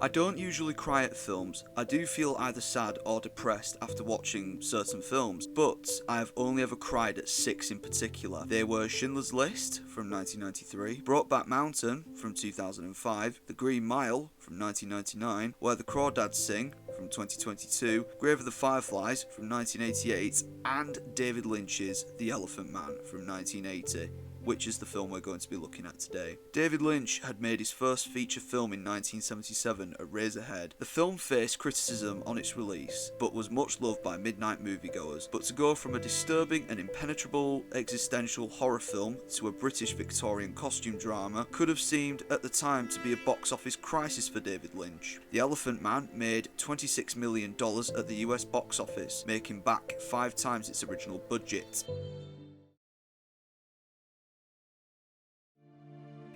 I don't usually cry at films. I do feel either sad or depressed after watching certain films, but I have only ever cried at 6 in particular. They were Schindler's List from 1993, Brokeback Mountain from 2005, The Green Mile from 1999, Where the Crawdads Sing from 2022, Grave of the Fireflies from 1988, and David Lynch's The Elephant Man from 1980. Which is the film we're going to be looking at today. David Lynch had made his first feature film in 1977, Eraserhead. The film faced criticism on its release, but was much loved by midnight moviegoers. But to go from a disturbing and impenetrable existential horror film to a British Victorian costume drama could have seemed at the time to be a box office crisis for David Lynch. The Elephant Man made $26 million at the US box office, making back 5 times its original budget.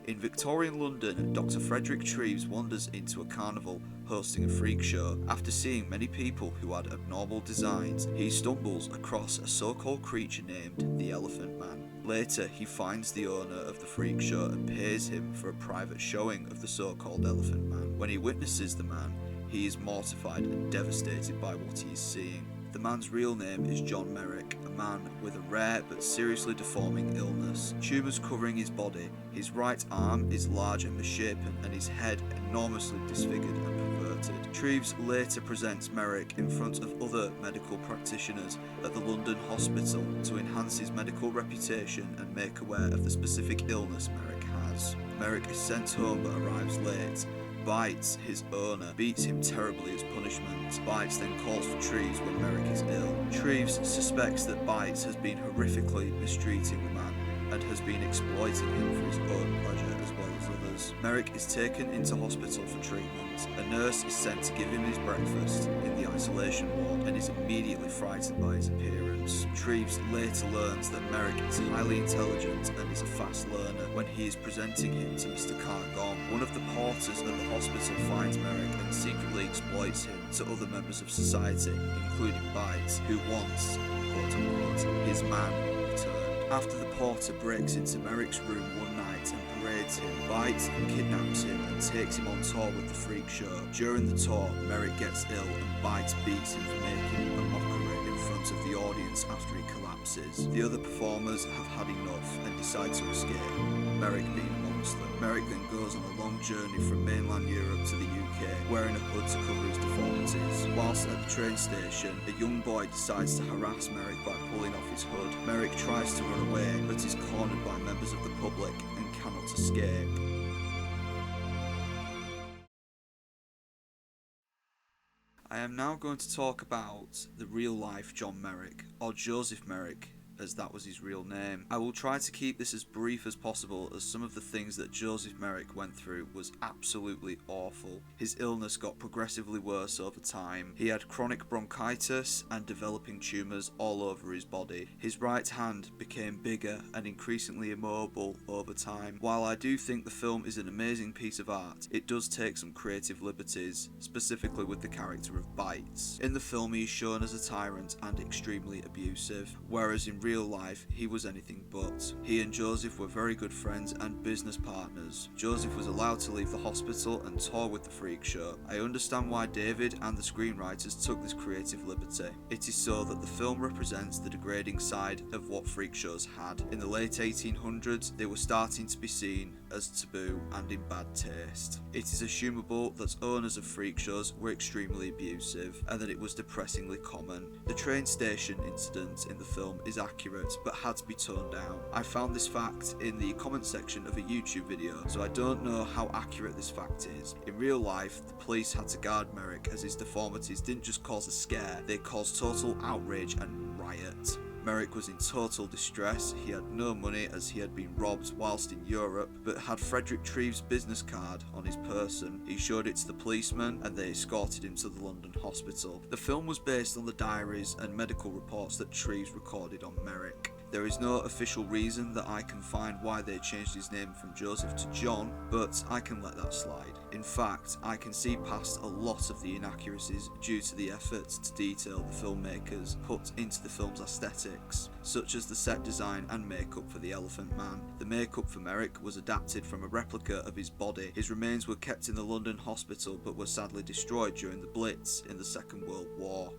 In Victorian London, Dr. Frederick Treves wanders into a carnival hosting a freak show. After seeing many people who had abnormal designs, he stumbles across a so-called creature named the Elephant Man. Later, he finds the owner of the freak show and pays him for a private showing of the so-called Elephant Man. When he witnesses the man, he is mortified and devastated by what he is seeing. The man's real name is John Merrick, a man with a rare but seriously deforming illness. Tumours covering his body, his right arm is large and misshapen, and his head enormously disfigured and perverted. Treves later presents Merrick in front of other medical practitioners at the London hospital to enhance his medical reputation and make aware of the specific illness Merrick has. Merrick is sent home but arrives late. Bites, his owner, beats him terribly as punishment. Bites then calls for Treves when Merrick is ill. Treves suspects that Bites has been horrifically mistreating the man and has been exploiting him for his own pleasure as well as others. Merrick is taken into hospital for treatment. A nurse is sent to give him his breakfast in the isolation ward and is immediately frightened by his appearance. Treves later learns that Merrick is highly intelligent and is a fast learner when he is presenting him to Mr. Cargom. One of the porters at the hospital finds Merrick and secretly exploits him to other members of society, including Bites, who wants, quote-unquote, his man returned. After the porter breaks into Merrick's room one night and parades him, Bites kidnaps him and takes him on tour with the freak show. During the tour, Merrick gets ill and Bites beats him for making a mockery in front of the audience after he collapses. The other performers have had enough and decide to escape, Merrick being amongst them. Merrick then goes on a long journey from mainland Europe to the UK, wearing a hood to cover his deformities. Whilst at the train station, a young boy decides to harass Merrick by pulling off his hood. Merrick tries to run away, but is cornered by members of the public and cannot escape. I am now going to talk about the real-life John Merrick, or Joseph Merrick, as that was his real name. I will try to keep this as brief as possible, as some of the things that Joseph Merrick went through was absolutely awful. His illness got progressively worse over time. He had chronic bronchitis and developing tumours all over his body. His right hand became bigger and increasingly immobile over time. While I do think the film is an amazing piece of art, it does take some creative liberties, specifically with the character of Bites. In the film he is shown as a tyrant and extremely abusive, whereas in real life he was anything but. He and Joseph were very good friends and business partners. Joseph was allowed to leave the hospital and tour with the freak show. I understand why David and the screenwriters took this creative liberty. It is so that the film represents the degrading side of what freak shows had. In the late 1800s, they were starting to be seen as taboo and in bad taste. It is assumable that owners of freak shows were extremely abusive and that it was depressingly common. The train station incident in the film is accurate but had to be toned down. I found this fact in the comment section of a YouTube video, so I don't know how accurate this fact is. In real life, the police had to guard Merrick as his deformities didn't just cause a scare, they caused total outrage and riot. Merrick was in total distress. He had no money as he had been robbed whilst in Europe, but had Frederick Treves' business card on his person. He showed it to the policeman and they escorted him to the London hospital. The film was based on the diaries and medical reports that Treves recorded on Merrick. There is no official reason that I can find why they changed his name from Joseph to John, but I can let that slide. In fact, I can see past a lot of the inaccuracies due to the efforts to detail the filmmakers put into the film's aesthetics, such as the set design and makeup for the Elephant Man. The makeup for Merrick was adapted from a replica of his body. His remains were kept in the London hospital but were sadly destroyed during the Blitz in the Second World War.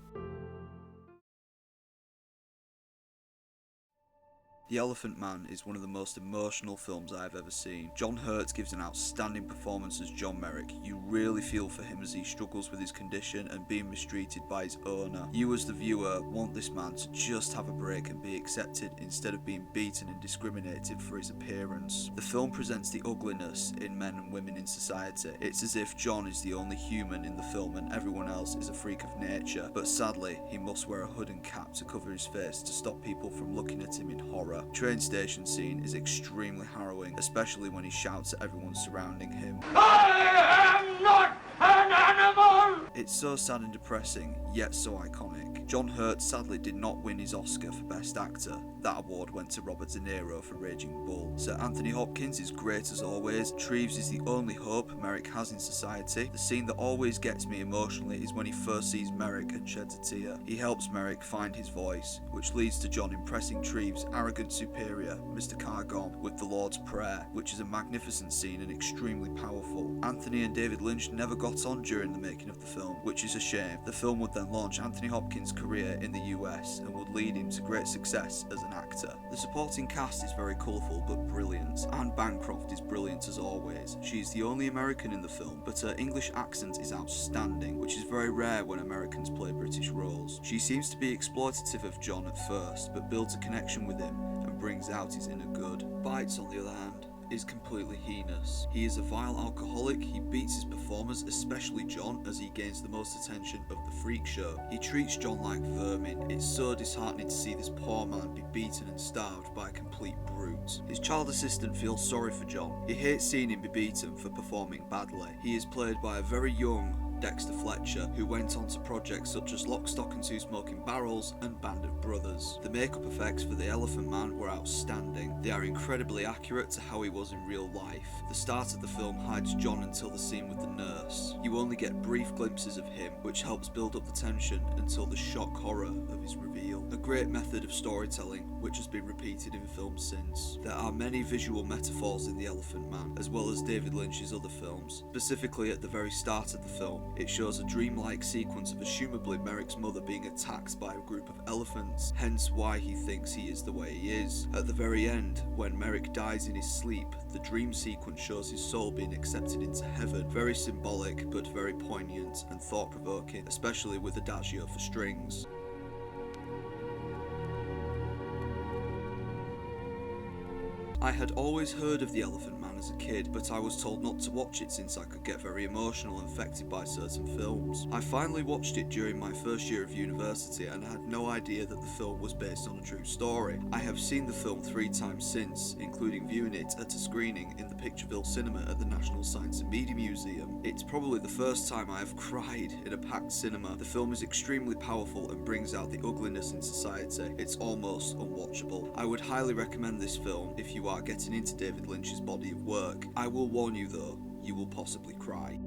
The Elephant Man is one of the most emotional films I have ever seen. John Hurt gives an outstanding performance as John Merrick. You really feel for him as he struggles with his condition and being mistreated by his owner. You as the viewer want this man to just have a break and be accepted instead of being beaten and discriminated for his appearance. The film presents the ugliness in men and women in society. It's as if John is the only human in the film and everyone else is a freak of nature, but sadly he must wear a hood and cap to cover his face to stop people from looking at him in horror. Train station scene is extremely harrowing, especially when he shouts at everyone surrounding him. I am not an animal! It's so sad and depressing, yet so iconic. John Hurt sadly did not win his Oscar for Best Actor. That award went to Robert De Niro for Raging Bull. Sir Anthony Hopkins is great as always. Treves is the only hope Merrick has in society. The scene that always gets me emotionally is when he first sees Merrick and sheds a tear. He helps Merrick find his voice, which leads to John impressing Treves' arrogant superior, Mr. Cargon, with the Lord's Prayer, which is a magnificent scene and extremely powerful. Anthony and David Lynch never got on during the making of the film, which is a shame. The film would then launch Anthony Hopkins' career in the US and would lead him to great success as an actor. The supporting cast is very colourful but brilliant. Anne Bancroft is brilliant as always. She is the only American in the film, but her English accent is outstanding, which is very rare when Americans play British roles. She seems to be exploitative of John at first, but builds a connection with him and brings out his inner good. Bites, on the other hand, is completely heinous. He is a vile alcoholic, he beats his performers, especially John, as he gains the most attention of the freak show. He treats John like vermin. It's so disheartening to see this poor man be beaten and starved by a complete brute. His child assistant feels sorry for John. He hates seeing him be beaten for performing badly. He is played by a very young Dexter Fletcher, who went on to projects such as Lock, Stock and Two Smoking Barrels and Band of Brothers. The makeup effects for the Elephant Man were outstanding. They are incredibly accurate to how he was in real life. The start of the film hides John until the scene with the nurse. You only get brief glimpses of him, which helps build up the tension until the shock horror of his reveal. A great method of storytelling, which has been repeated in films since. There are many visual metaphors in The Elephant Man, as well as David Lynch's other films. Specifically at the very start of the film, it shows a dreamlike sequence of assumably Merrick's mother being attacked by a group of elephants, hence why he thinks he is the way he is. At the very end, when Merrick dies in his sleep, the dream sequence shows his soul being accepted into heaven. Very symbolic, but very poignant and thought-provoking, especially with Adagio for strings. I had always heard of The Elephant Man as a kid, but I was told not to watch it since I could get very emotional and affected by certain films. I finally watched it during my first year of university and had no idea that the film was based on a true story. I have seen the film 3 times since, including viewing it at a screening in the Pictureville Cinema at the National Science and Media Museum. It's probably the first time I have cried in a packed cinema. The film is extremely powerful and brings out the ugliness in society. It's almost unwatchable. I would highly recommend this film if you are getting into David Lynch's body of work. I will warn you though, you will possibly cry.